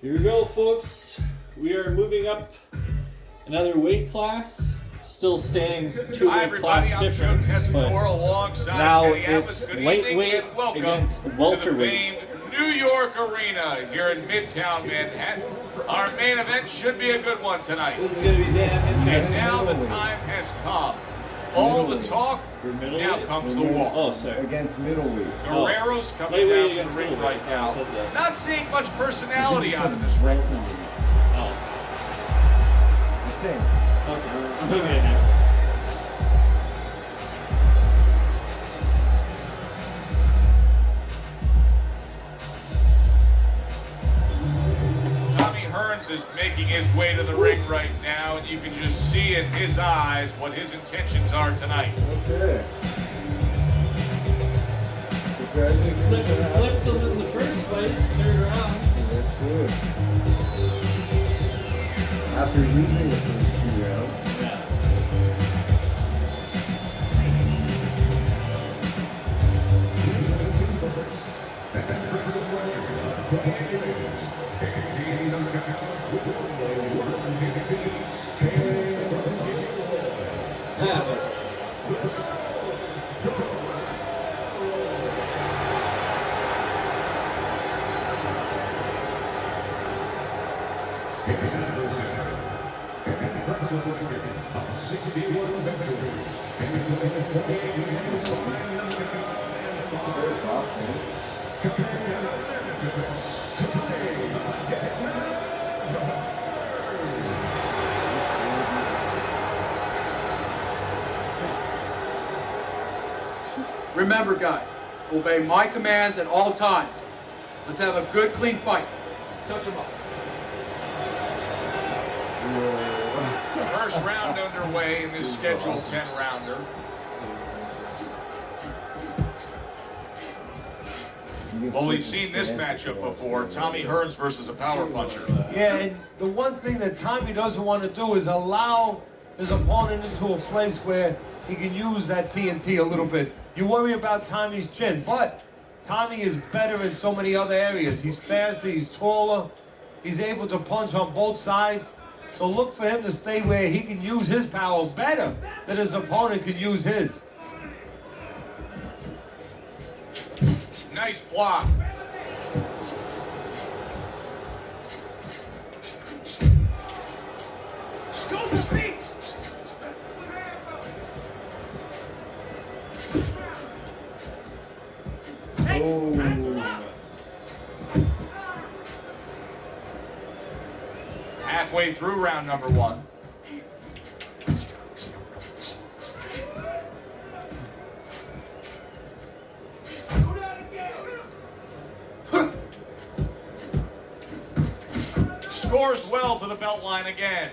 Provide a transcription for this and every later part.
Here we go, folks. We are moving up another weight class. Still staying two weight class difference, but now it's lightweight against welterweight. New York Arena here in Midtown Manhattan. Our main event should be a good one tonight. This is going to be damn interesting. And now the time has come. All the talk, now comes the walk. Oh, sorry. Against middleweight. Guerrero's coming down to the ring right now. Not seeing much personality out of this ring. Oh. I think. Okay. Hearns is making his way to the ring right now, and you can just see in his eyes what his intentions are tonight. Okay. Flipped him in the first fight, third round. That's good. After losing the first 2 rounds. Yeah. Remember, guys, obey my commands at all times. Let's have a good, clean fight. Touch him up. First round underway in this scheduled 10-rounder. Well, we've seen this matchup before. Tommy Hearns versus a power puncher. Yeah, and the one thing that Tommy doesn't want to do is allow his opponent into a place where he can use that TNT a little bit. You worry about Tommy's chin, but Tommy is better in so many other areas. He's faster, he's taller, he's able to punch on both sides. So look for him to stay where he can use his power better than his opponent can use his. Nice block. Halfway through round number 1. Scores well to the belt line again.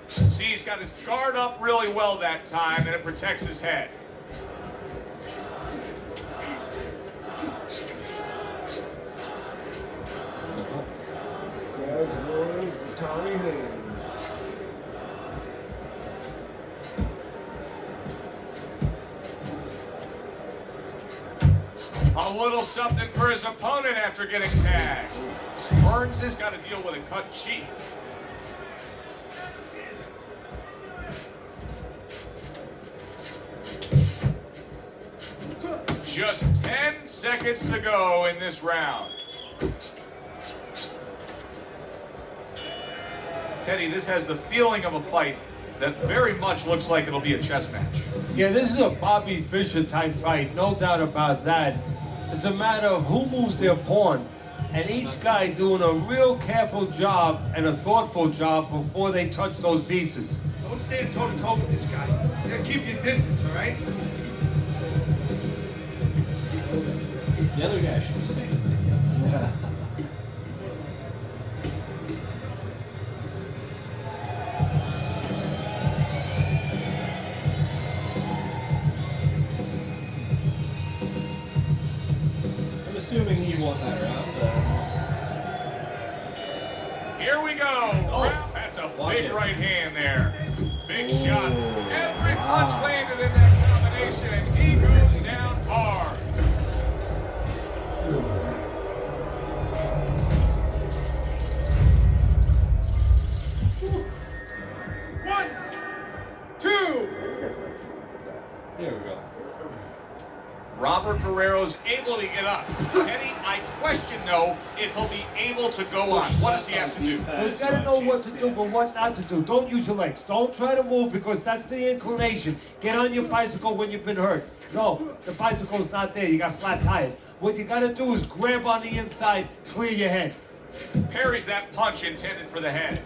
See, he's got his guard up really well that time, and it protects his head. Grabs one for Tommy Hearns. A little something for his opponent after getting tagged. Hearns has got to deal with a cut cheek. Just 10 seconds to go in this round. Teddy, this has the feeling of a fight that very much looks like it'll be a chess match. Yeah, this is a Bobby Fischer type fight, no doubt about that. It's a matter of who moves their pawn, and each guy doing a real careful job and a thoughtful job before they touch those pieces. Don't stand toe-to-toe with this guy. You gotta keep your distance, all right? The other guy should be saying that. Yeah. I'm assuming he won that round. Here we go. Oh, that's a watch big it. right hand there. Big shot. Every punch landed in that combination. He goes down hard. able to get up. Teddy, I question, though, if he'll be able to go on. What does he have to do? Well, he's got to know what to do, but what not to do. Don't use your legs. Don't try to move because that's the inclination. Get on your bicycle when you've been hurt. No, the bicycle's not there. You got flat tires. What you got to do is grab on the inside, clear your head. Parries that punch intended for the head.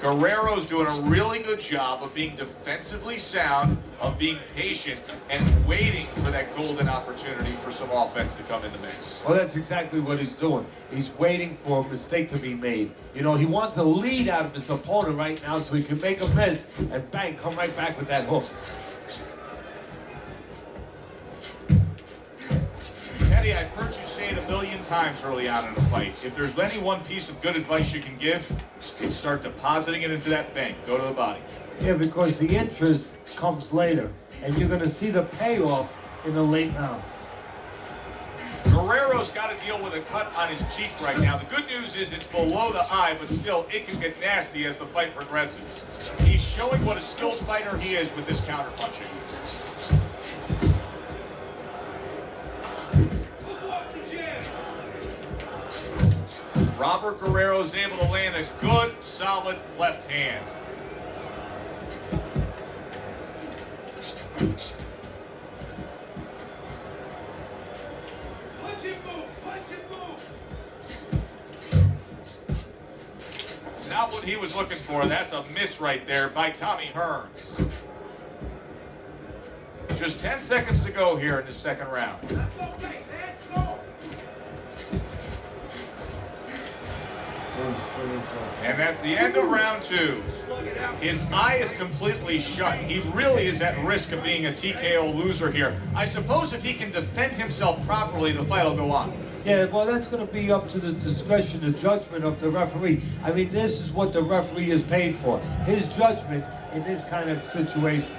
Guerrero's doing a really good job of being defensively sound, of being patient, and waiting for that golden opportunity for some offense to come in the mix. Well, that's exactly what he's doing. He's waiting for a mistake to be made. You know, he wants a lead out of his opponent right now so he can make a miss and bang, come right back with that hook. Teddy, I've heard you say it a million times early on in a fight. If there's any one piece of good advice you can give, it's start depositing it into that bank. Go to the body. Yeah, because the interest comes later, and you're going to see the payoff in the late rounds. Guerrero's got to deal with a cut on his cheek right now. The good news is it's below the eye, but still, it can get nasty as the fight progresses. He's showing what a skilled fighter he is with this counterpunching. Robert Guerrero is able to land a good, solid left hand. Punch and move, punch and move. Not what he was looking for. That's a miss right there by Tommy Hearns. Just 10 seconds to go here in the second round. Let's go, Jay, let's go. And that's the end of round 2. His eye is completely shut. He really is at risk of being a TKO loser here. I suppose if he can defend himself properly, the fight will go on. Yeah, well, that's going to be up to the discretion, the judgment of the referee. I mean, this is what the referee is paid for. His judgment in this kind of situation.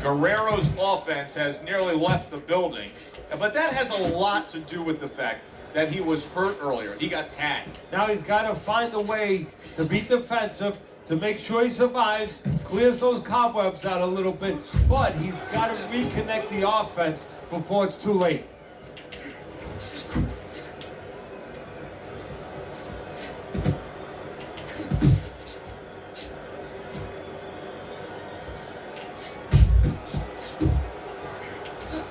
Guerrero's offense has nearly left the building, but that has a lot to do with the fact that he was hurt earlier. He got tagged. Now he's got to find a way to be defensive, to make sure he survives, clears those cobwebs out a little bit, but he's got to reconnect the offense before it's too late.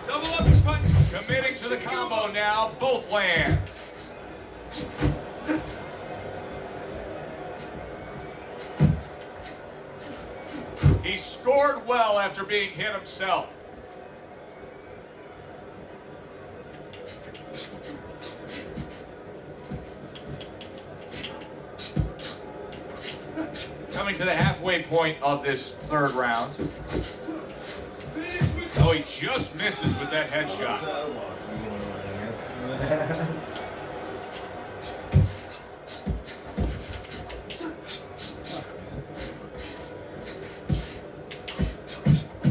Double up your punch. Committing to the combo now, both land. He scored well after being hit himself. Coming to the halfway point of this third round. Oh, he just misses with that headshot.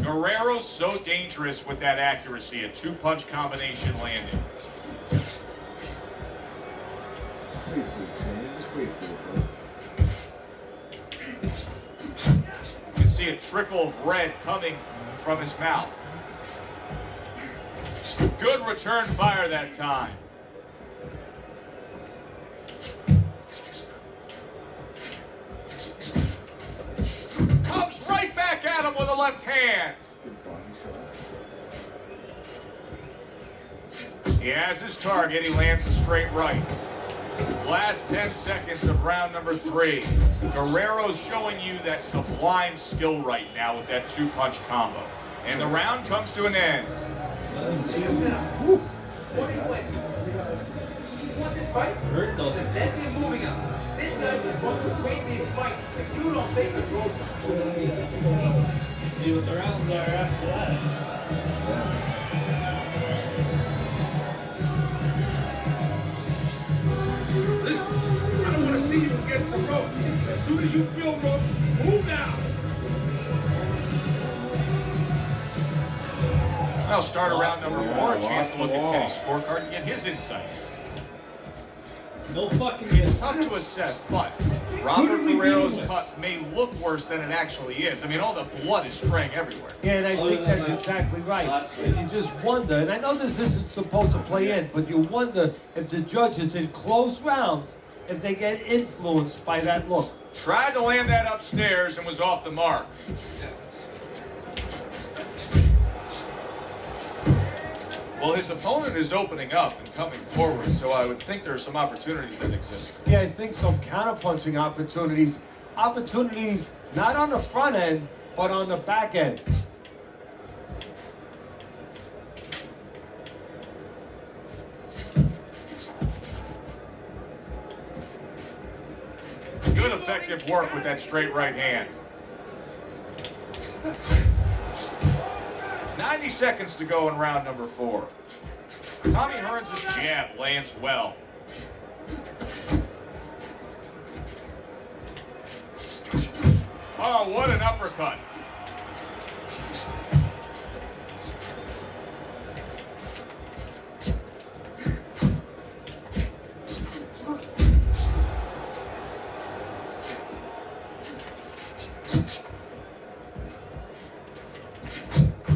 Guerrero's so dangerous with that accuracy, a two-punch combination landing. Just wait for it, Sammy. Just wait for it, bro. You can see a trickle of red coming from his mouth. Good return fire that time. Comes right back at him with a left hand. Good body shot. He has his target. He lands a straight right. Last 10 seconds of round number 3. Guerrero's showing you that sublime skill right now with that two-punch combo. And the round comes to an end. What do you win? You want this fight? Hurt though. Then let's get moving on. This guy is going to win this fight if you don't take control. See what the rounds are after that. Listen, I don't want to see you against the rope. As soon as you feel rope, move now. I'll start around number 4. A chance to look at Teddy's scorecard and get his insight. No fucking get. Tough to assess, but Robert did we beat him Guerrero's with? cut may look worse than it actually is. I mean, all the blood is spraying everywhere. Yeah, and I Other think than that's that, exactly right. last And you just wonder, and I know this isn't supposed to play in, but you wonder if the judges in close rounds, if they get influenced by that look. Tried to land that upstairs and was off the mark. Well, his opponent is opening up and coming forward, so I would think there are some opportunities that exist. Yeah, I think some counterpunching opportunities. Opportunities not on the front end, but on the back end. Good effective work with that straight right hand. 90 seconds to go in round number 4. Tommy Hearns' jab lands well. Oh, what an uppercut.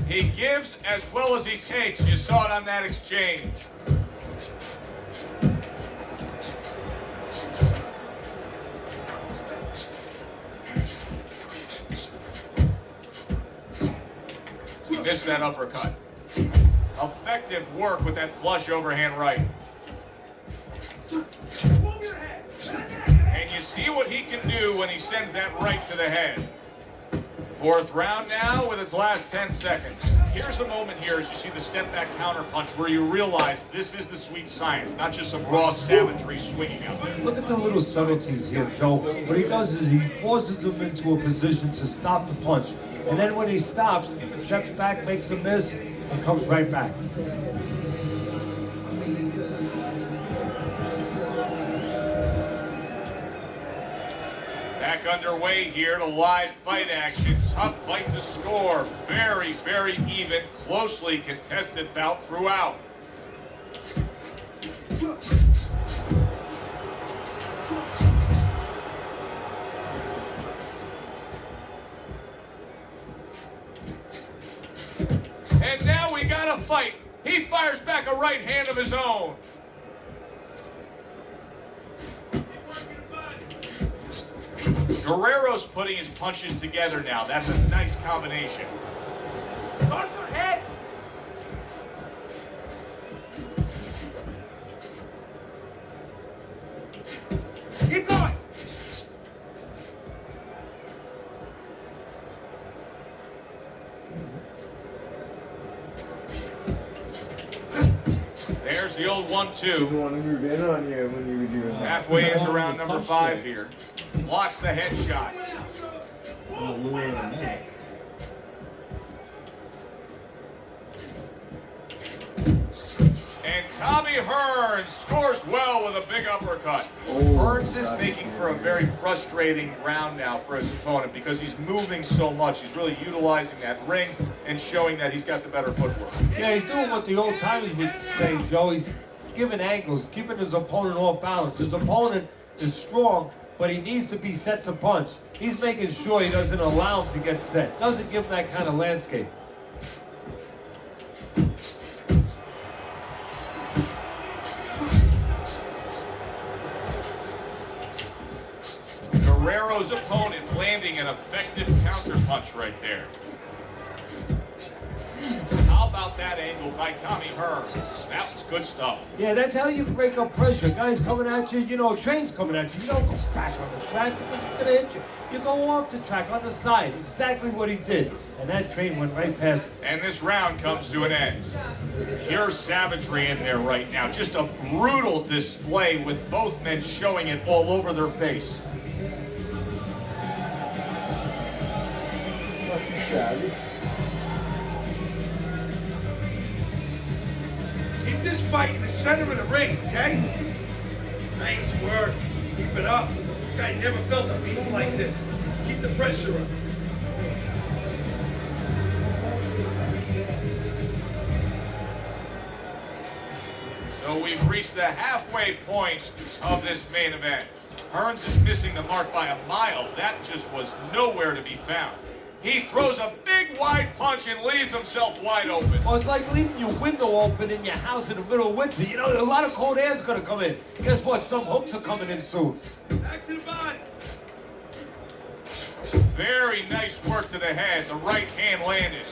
He gives as well as he takes. You saw it on that exchange. He missed that uppercut. Effective work with that flush overhand right. And you see what he can do when he sends that right to the head. 4th round now with its last 10 seconds. Here's a moment here as you see the step back counter punch where you realize this is the sweet science, not just some raw savagery swinging out there. Look at the little subtleties here, Joe. What he does is he forces them into a position to stop the punch. And then when he stops, steps back, makes a miss, and comes right back. Back underway here to live fight action. Tough fight to score. Very, very even, closely contested bout throughout. And now we got a fight. He fires back a right hand of his own. Guerrero's putting his punches together now. That's a nice combination. Go to the head. Keep going. There's the old 1-2. Didn't want to move in on you when you were doing that. Halfway into round number 5 here. Blocks the headshot. And Tommy Hearns scores well with a big uppercut. Hearns is making for a very frustrating round now for his opponent because he's moving so much. He's really utilizing that ring and showing that he's got the better footwork. Yeah, he's doing what the old timers would say, Joe. He's giving angles, keeping his opponent off balance. His opponent is strong, but he needs to be set to punch. He's making sure he doesn't allow him to get set. Doesn't give him that kind of landscape. Guerrero's opponent landing an effective counterpunch right there. How about that angle by Tommy Hearns? That was good stuff. Yeah, that's how you break up pressure. Guys coming at you, you know, trains coming at you. You don't go back on the track because it's going to hit you. You go off the track on the side. Exactly what he did. And that train went right past him. And this round comes to an end. Pure savagery in there right now. Just a brutal display with both men showing it all over their face. Not too shabby. Keep this fight in the center of the ring, okay? Nice work. Keep it up. This guy never felt a beat like this. Keep the pressure up. So we've reached the halfway point of this main event. Hearns is missing the mark by a mile. That just was nowhere to be found. He throws a big wide punch and leaves himself wide open. Well, it's like leaving your window open in your house in the middle of winter. You know, a lot of cold air is going to come in. Guess what? Some hooks are coming in soon. Back to the body. Very nice work to the head. The right hand landed.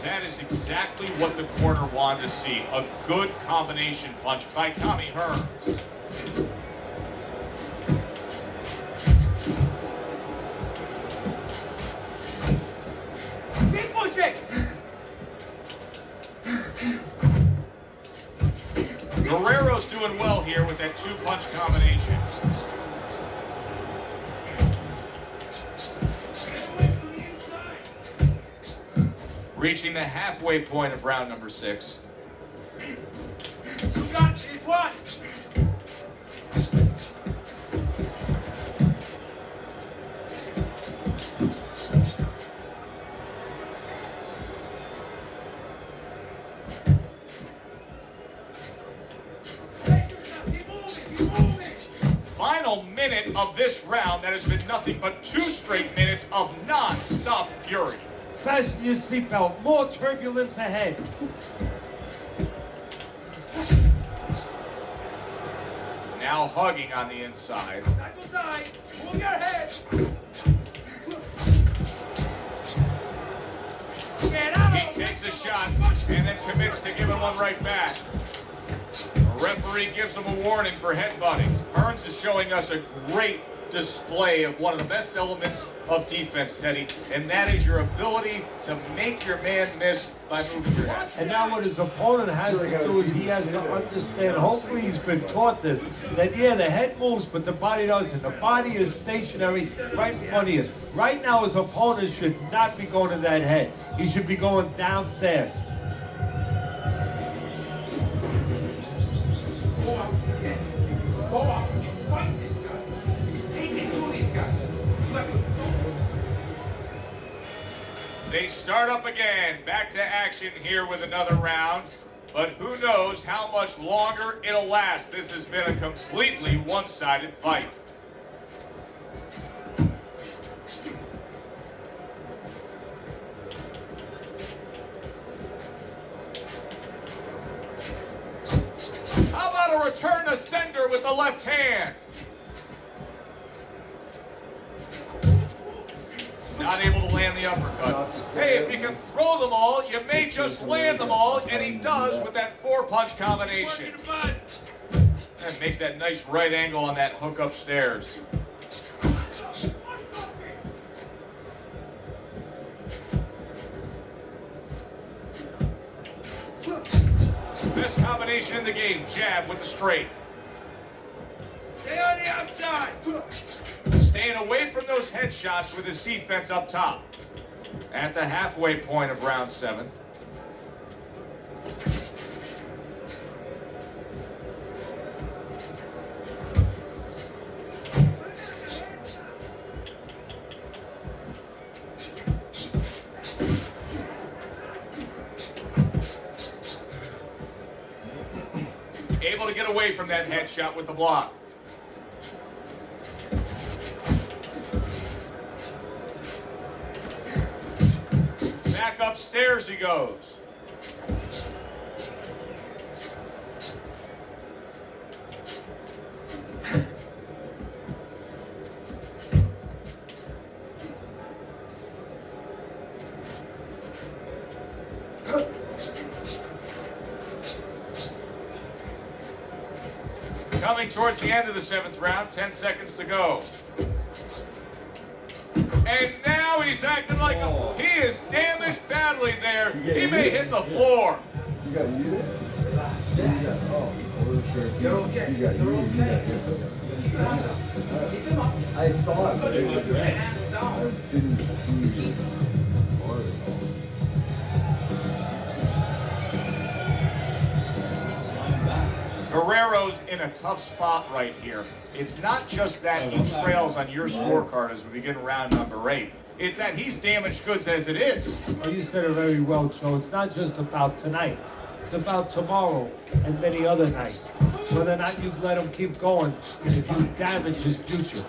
That is exactly what the corner wanted to see. A good combination punch by Tommy Hearns. Keep pushing. Guerrero's doing well here with that two-punch combination. Reaching the halfway point of round number 6. You got this one. Final minute of this round that has been nothing but 2 straight minutes of non-stop fury. Fasten your seatbelt. More turbulence ahead. Now hugging on the inside. Side to side. Move your head. Get out. He takes a shot and then commits to giving one right back. The referee gives him a warning for headbutting. Hearns is showing us a great display of one of the best elements of defense, Teddy, and that is your ability to make your man miss by moving your head. And now what his opponent has to do is he has to understand, hopefully he's been taught this, that yeah, the head moves, but the body doesn't. The body is stationary right in front of you. Right now his opponent should not be going to that head. He should be going downstairs. Go up. Fight this guy. Take it to these guys. They start up again, back to action here with another round. But who knows how much longer it'll last. This has been a completely one-sided fight. How about a return to sender with the left hand? Not able to land the uppercut. Hey, if you can throw them all, you may just land them all, and he does with that 4-punch combination. And makes that nice right angle on that hook upstairs. Best combination in the game, jab with the straight. Stay on the outside. Staying away from those headshots with his defense up top. At the halfway point of round 7. Able to get away from that headshot with the block. Back upstairs he goes. Coming towards the end of the 7th round, 10 seconds to go. And now he's acting like he is damaged badly there. He may hit the floor. You got you there? Yeah. You got, oh, I wasn't sure if You're okay. you got you. You're okay. Keep him up. I saw it, but I didn't see it. Guerrero's in a tough spot right here. It's not just that he trails on your scorecard as we begin round number 8. It's that he's damaged goods as it is. Well, you said it very well, Joe. It's not just about tonight. It's about tomorrow and many other nights. Whether or not you let him keep going, and if you damage his future.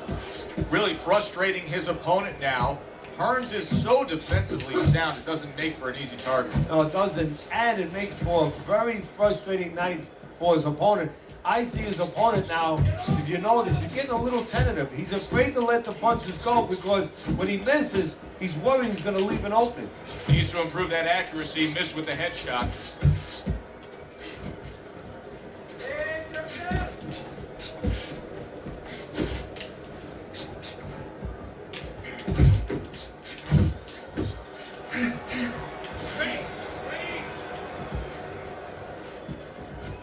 Really frustrating his opponent now. Hearns is so defensively sound, it doesn't make for an easy target. No, it doesn't, and it makes for a very frustrating night for his opponent. I see his opponent now, if you notice, he's getting a little tentative. He's afraid to let the punches go because when he misses, he's worried he's going to leave an opening. Needs to improve that accuracy, missed with the headshot.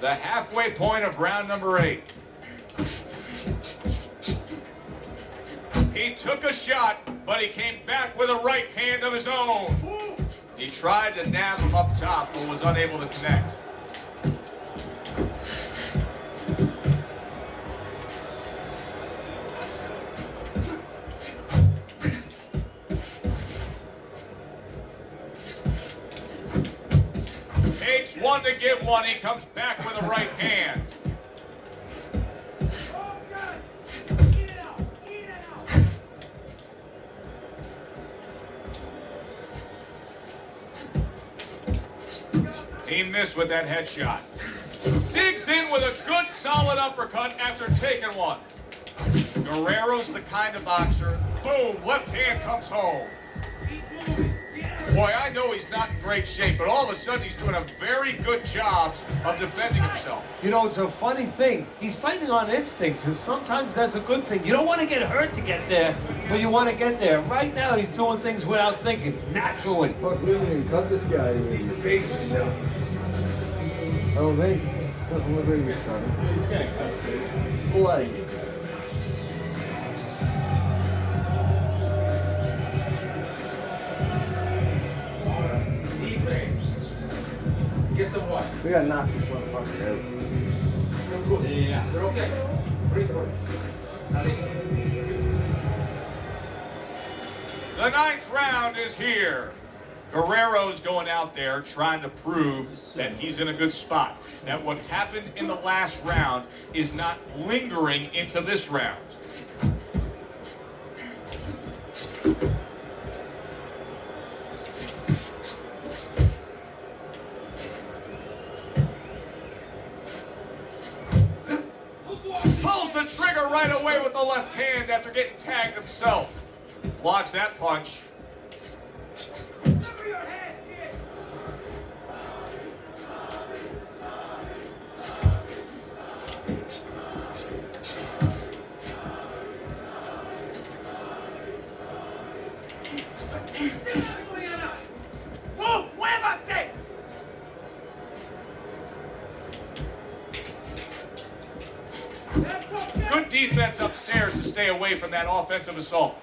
The halfway point of round number 8. He took a shot, but he came back with a right hand of his own. He tried to nab him up top, but was unable to connect. Takes one to give one. He comes back with a right hand. He missed with that headshot. Digs in with a good solid uppercut after taking one. Guerrero's the kind of boxer, boom, left hand comes home. Boy, I know he's not in great shape, but all of a sudden he's doing a very good job of defending himself. You know, it's a funny thing. He's fighting on instincts, and sometimes that's a good thing. You don't want to get hurt to get there, but you want to get there. Right now, he's doing things without thinking, naturally. Fuck, we didn't even cut this guy. I don't think. Doesn't look like he was cutting. He's gonna cut. Slight. Get some what? We gotta knock this motherfucker out. You're good. Yeah. You're okay. Breathe through. Now listen. The 9th round is here. Guerrero's going out there trying to prove that he's in a good spot. That what happened in the last round is not lingering into this round. Pulls the trigger right away with the left hand after getting tagged himself. Blocks that punch. Good defense upstairs to stay away from that offensive assault.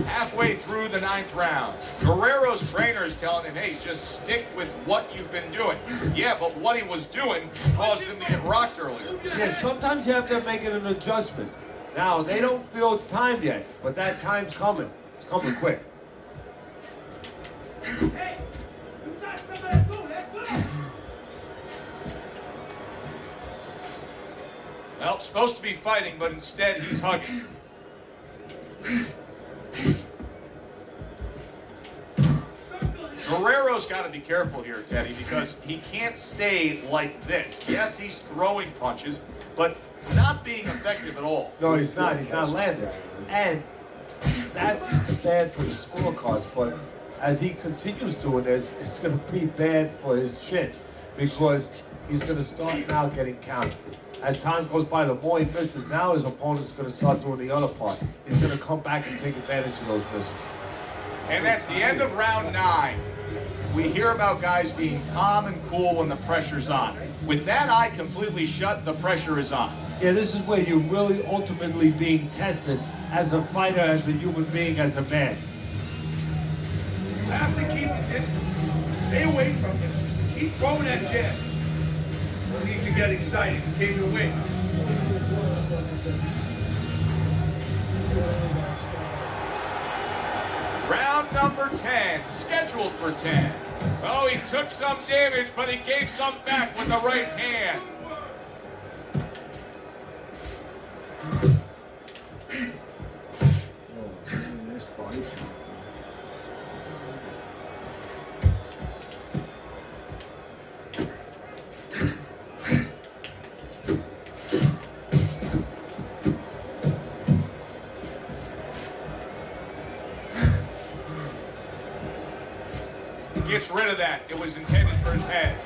Halfway through the 9th round, Guerrero's trainer is telling him, hey, just stick with what you've been doing. Yeah, but what he was doing caused him to get rocked earlier. Yeah, sometimes you have to make it an adjustment. Now, they don't feel it's time yet, but that time's coming. It's coming quick. Hey, you got something to do. Let's go. Well, supposed to be fighting, but instead he's hugging. Guerrero's got to be careful here, Teddy, because he can't stay like this. Yes, he's throwing punches, but not being effective at all. No, he's not. He's not landing. And that's bad for the scorecards, but as he continues doing this, it's going to be bad for his chin because he's going to start now getting counted. As time goes by, the more he misses, now his opponent's going to start doing the other part. He's going to come back and take advantage of those misses. And that's the end of round 9. We hear about guys being calm and cool when the pressure's on. With that eye completely shut, the pressure is on. Yeah, this is where you're really ultimately being tested as a fighter, as a human being, as a man. You have to keep the distance. Stay away from him. Keep throwing that jab. No need to get excited. You came to win. Round number 10, scheduled for 10. Oh, he took some damage, but he gave some back with the right hand. Oh, nice body shot. Gets rid of that. It was intended for his head.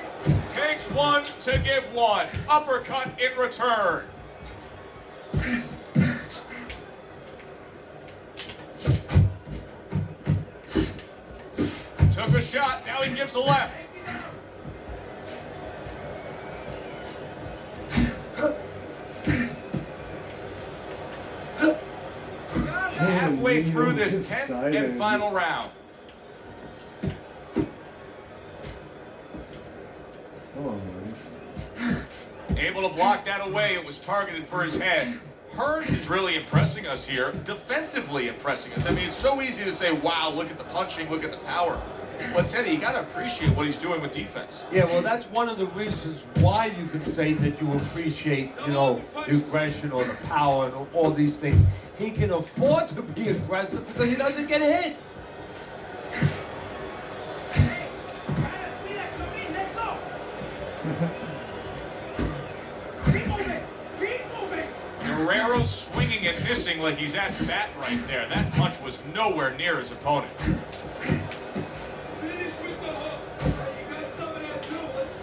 Takes one to give one. Uppercut in return. Took a shot. Now he gives a left. Halfway through this 10th and final round. Come on, buddy. Able to block that away. It was targeted for his head. Hearns is really impressing us here, defensively impressing us. I mean, it's so easy to say, wow, look at the punching, look at the power. But Teddy, you got to appreciate what he's doing with defense. Yeah, well, that's one of the reasons why you can say that you appreciate, you know, the aggression or the power and all these things. He can afford to be aggressive because he doesn't get hit. Guerrero swinging and missing like he's at bat right there. That punch was nowhere near his opponent. Finish with the hook. You got some of that too. Let's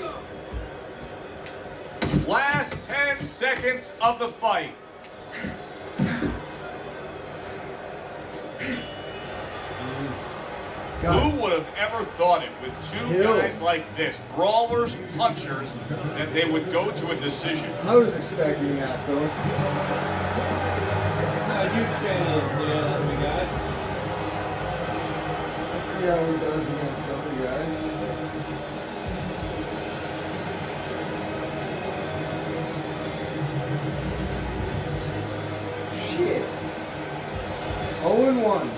go. Last 10 seconds of the fight. Who would have ever thought it with two guys like this, brawlers, punchers, that they would go to a decision? I was expecting that, though. Not a huge fan of the other guy. Let's see how he does against other guys. Shit. 0-1.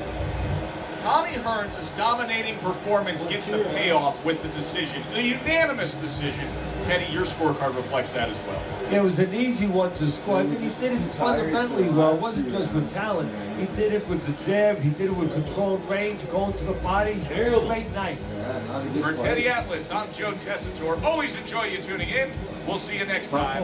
Tommy Hearns' dominating performance gets the payoff with the decision, a unanimous decision. Teddy, your scorecard reflects that as well. It was an easy one to score. I mean, he did it fundamentally well. It wasn't just with talent. He did it with the jab. He did it with controlled range, going to the body. Great night. Yeah, not a good For fight. Teddy Atlas, I'm Joe Tessitore. Always enjoy you tuning in. We'll see you next time.